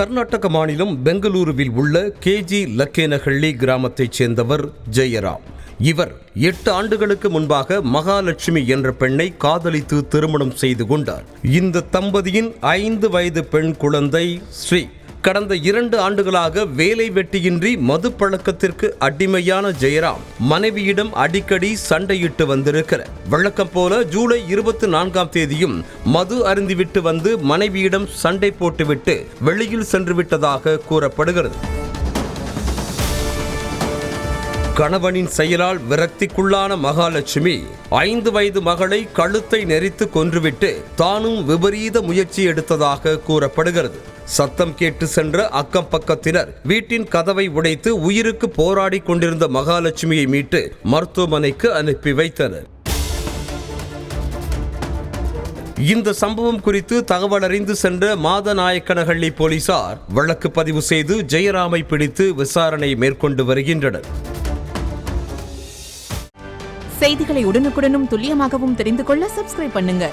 கர்நாடக மாநிலம் பெங்களூருவில் உள்ள கேஜி லக்கேனஹள்ளி கிராமத்தைச் சேர்ந்தவர் ஜெயராம். இவர் 8 ஆண்டுகளுக்கு முன்பாக மகாலட்சுமி என்ற பெண்ணை காதலித்து திருமணம் செய்து கொண்டார். இந்த தம்பதியின் 5 வயது பெண் குழந்தை ஸ்ரீ. கடந்த 2 ஆண்டுகளாக வேலை வெட்டியின்றி மது பழக்கத்திற்கு அடிமையான ஜெயராம் மனைவியிடம் அடிக்கடி சண்டையிட்டு வந்திருக்கிறார். வழக்கம் போல ஜூலை 24ஆம் தேதியும் மது அருந்திவிட்டு வந்து மனைவியிடம் சண்டை போட்டுவிட்டு வெளியில் சென்று விட்டதாக கூறப்படுகிறது. கணவனின் செயலால் விரக்திக்குள்ளான மகாலட்சுமி 5 வயது மகளை கழுத்தை நெரித்து கொன்றுவிட்டு தானும் விபரீத முயற்சி எடுத்ததாக கூறப்படுகிறது. சத்தம் கேட்டு சென்ற அக்கம் பக்கத்தினர் வீட்டின் கதவை உடைத்து உயிருக்கு போராடி கொண்டிருந்த மகாலட்சுமியை மீட்டு மருத்துவமனைக்கு அனுப்பி வைத்தனர். இந்த சம்பவம் குறித்து தகவல் அறிந்து சென்ற மாதநாயக்கனஹள்ளி போலீசார் வழக்கு பதிவு செய்து ஜெயராமை பிடித்து விசாரணை மேற்கொண்டு வருகின்றனர். செய்திகளை உடனுக்குடனும் துல்லியமாகவும் தெரிந்து கொள்ள சப்ஸ்கிரைப் பண்ணுங்க.